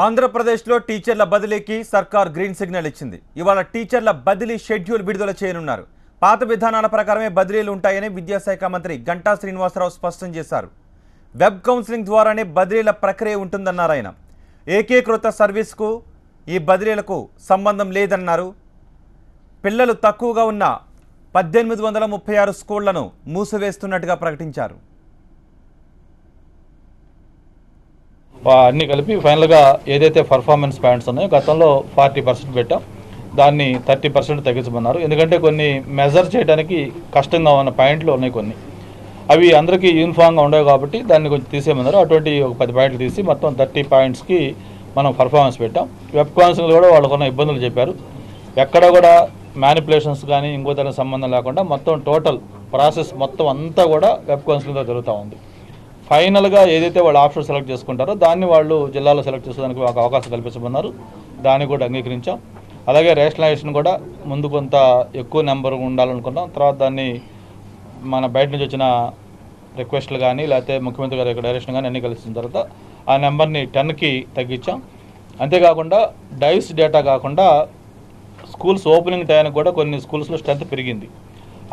ఆంధ్రప్రదేశ్లో టీచర్ల బదిలీకి సర్కార్ గ్రీన్ సిగ్నల్ ఇచ్చింది. ఇవాళ టీచర్ల బదిలీ షెడ్యూల్ విడుదల చేయనున్నారు. పాత విధానాల ప్రకారమే బదిలీలు ఉంటాయని విద్యాశాఖ మంత్రి గంటా శ్రీనివాసరావు స్పష్టం చేశారు. వెబ్ కౌన్సిలింగ్ ద్వారానే బదిలీల ప్రక్రియ ఉంటుందన్నారు ఆయన. ఏకీకృత సర్వీస్కు ఈ బదిలీలకు సంబంధం లేదన్నారు. పిల్లలు తక్కువగా ఉన్న 1836 స్కూళ్లను మూసివేస్తున్నట్టుగా ప్రకటించారు. అన్నీ కలిపి ఫైనల్గా ఏదైతే పర్ఫార్మెన్స్ పాయింట్స్ ఉన్నాయో గతంలో 40% పెట్టాం, దాన్ని 30% తగ్గించమన్నారు. ఎందుకంటే కొన్ని మెజర్ చేయడానికి కష్టంగా ఉన్న పాయింట్లు ఉన్నాయి, కొన్ని అవి అందరికీ యూనిఫామ్గా ఉండవు కాబట్టి దాన్ని కొంచెం తీసేయమన్నారు. అటువంటి ఒక 10 పాయింట్లు తీసి మొత్తం 30 పాయింట్స్కి మనం పర్ఫార్మెన్స్ పెట్టాం. వెబ్ కౌన్సిలింగ్ కూడా వాళ్ళకున్న ఇబ్బందులు చెప్పారు. ఎక్కడ కూడా మ్యానిపులేషన్స్ కానీ ఇంకో దానికి సంబంధం లేకుండా మొత్తం టోటల్ ప్రాసెస్ మొత్తం అంతా కూడా వెబ్ కౌన్సిలింగ్తో జరుగుతూ ఉంది. ఫైనల్గా ఏదైతే వాళ్ళు ఆప్షన్ సెలెక్ట్ చేసుకుంటారో దాన్ని వాళ్ళు జిల్లాలో సెలెక్ట్ చేసుకోవడానికి ఒక అవకాశం కల్పించమన్నారు. దాన్ని కూడా అంగీకరించాం. అలాగే రేషనలైజేషన్ కూడా ముందు కొంత ఎక్కువ నెంబర్ ఉండాలనుకున్నాం. తర్వాత దాన్ని మన బయట నుంచి వచ్చిన రిక్వెస్ట్లు కానీ లేకపోతే ముఖ్యమంత్రి గారి యొక్క డైరెక్షన్ కానీ అన్నీ కలిసిన తర్వాత ఆ నెంబర్ని 10కి తగ్గించాం. అంతేకాకుండా డైస్ డేటా కాకుండా స్కూల్స్ ఓపెనింగ్ టైంకి కూడా కొన్ని స్కూల్స్లో స్ట్రెంత్ పెరిగింది.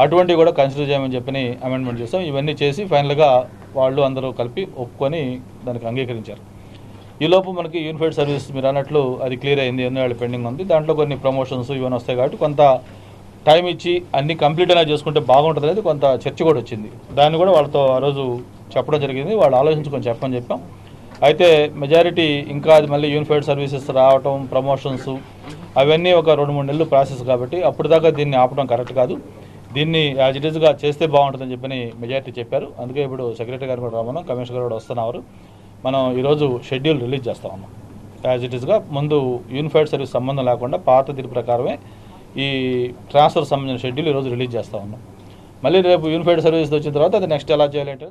అటువంటివి కూడా కన్సిడర్ చేయమని చెప్పి అమెండ్మెంట్ చేస్తాం. ఇవన్నీ చేసి ఫైనల్గా వాళ్ళు అందరూ కలిపి ఒప్పుకొని దానికి అంగీకరించారు. ఈలోపు మనకి యూనిఫైడ్ సర్వీస్ మీరు అన్నట్లు అది క్లియర్ అయింది, ఎన్నో వాళ్ళు పెండింగ్ ఉంది. దాంట్లో కొన్ని ప్రమోషన్స్ ఇవన్నీ వస్తాయి కాబట్టి కొంత టైం ఇచ్చి అన్ని కంప్లీట్ అయినా చేసుకుంటే బాగుంటుంది అనేది కొంత చర్చ కూడా వచ్చింది. దాన్ని కూడా వాళ్ళతో ఆ రోజు చెప్పడం జరిగింది. వాళ్ళు ఆలోచించుకొని చెప్పని చెప్పాం. అయితే మెజారిటీ ఇంకా అది మళ్ళీ యూనిఫైడ్ సర్వీసెస్ రావటం, ప్రమోషన్స్ అవన్నీ ఒక 2-3 నెలలు ప్రాసెస్ కాబట్టి అప్పటిదాకా దీన్ని ఆపడం కరెక్ట్ కాదు. దీన్ని యాజ్ ఇట్ ఈస్గా చేస్తే బాగుంటుందని చెప్పని మెజారిటీ చెప్పారు. అందుకే ఇప్పుడు సెక్రటరీ గారు కూడా రామన్నాం, కమిషనర్ గారు కూడా వస్తున్నారు. మనం ఈరోజు షెడ్యూల్ రిలీజ్ చేస్తా ఉన్నాం. యాజ్ ఇట్ ఈస్గా ముందు యూనిఫైడ్ సర్వీస్ సంబంధం లేకుండా పాత దీని ప్రకారమే ఈ ట్రాన్స్ఫర్ సంబంధించిన షెడ్యూల్ ఈరోజు రిలీజ్ చేస్తూ ఉన్నాం. మళ్ళీ రేపు యూనిఫైడ్ సర్వీస్ వచ్చిన తర్వాత అది నెక్స్ట్ ఎలా చేయాలంటే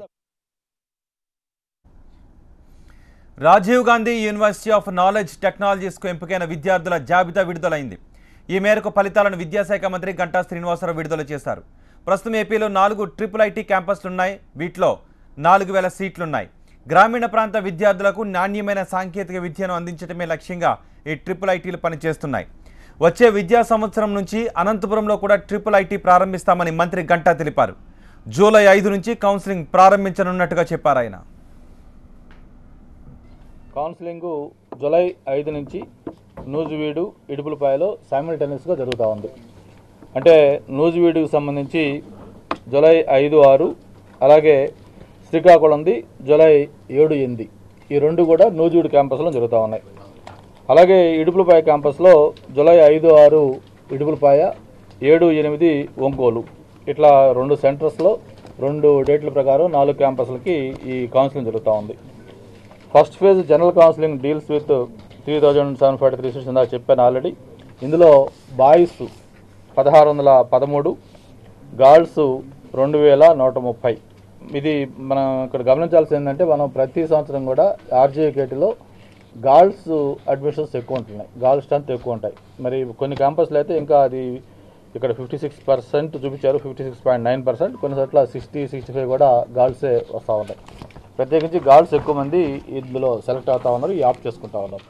Rajiv Gandhi University of Knowledge టెక్నాలజీస్కు ఎంపికైన విద్యార్థుల జాబితా విడుదలైంది. ఈ మేరకు ఫలితాలను విద్యాశాఖ మంత్రి గంటా శ్రీనివాసరావు విడుదల చేశారు. ప్రస్తుతం ఏపీలో 4 IIIT క్యాంపస్లున్నాయి. వీటిలో 4000 సీట్లున్నాయి. గ్రామీణ ప్రాంత విద్యార్థులకు నాణ్యమైన సాంకేతిక విద్యను అందించడమే లక్ష్యంగా ఈ IIITలు పనిచేస్తున్నాయి. వచ్చే విద్యా సంవత్సరం నుంచి అనంతపురంలో కూడా IIIT ప్రారంభిస్తామని మంత్రి గంటా తెలిపారు. జూలై 5 నుంచి కౌన్సిలింగ్ ప్రారంభించనున్నట్టుగా చెప్పారు ఆయన. కౌన్సిలింగ్ జూలై 5 నుంచి నూజివీడు, ఇడుపులపాయలో సైమల్టేనియస్గా జరుగుతూ ఉంది. అంటే నూజివీడుకు సంబంధించి జూలై 5, 6, అలాగే శ్రీకాకుళంది జూలై 7, 8 ఈ 2 కూడా నూజివీడు క్యాంపస్లో జరుగుతూ ఉన్నాయి. అలాగే ఇడుపులపాయ క్యాంపస్లో జూలై 5, 6 ఇడుపులపాయ, 7, 8 ఒంగోలు, ఇట్లా 2 సెంటర్స్లో 2 డేట్ల ప్రకారం 4 క్యాంపస్లకి ఈ కౌన్సిలింగ్ జరుగుతూ ఉంది. First phase general counselling deals with 3743 seats ఇందాక చెప్పాను ఆల్రెడీ. ఇందులో బాయ్స్ 1613, గర్ల్స్ 2130. ఇది మనం ఇక్కడ గమనించాల్సింది ఏంటంటే మనం ప్రతి సంవత్సరం కూడా RJKTలో గర్ల్స్ అడ్మిషన్స్ ఎక్కువ ఉంటున్నాయి, గర్ల్స్ స్ట్రెంత్ ఎక్కువ ఉంటాయి. మరి కొన్ని క్యాంపస్లు అయితే ఇంకా అది ఇక్కడ 56% చూపించారు, 56.9%, కొన్ని చోట్ల 60-65 కూడా గర్ల్సే వస్తూ ఉంటాయి. ప్రత్యేకించి గర్ల్స్ ఎక్కువ మంది ఇందులో సెలెక్ట్ అవుతూ ఉన్నారు, ఈ ఆప్ట్ చేసుకుంటా ఉన్నారు.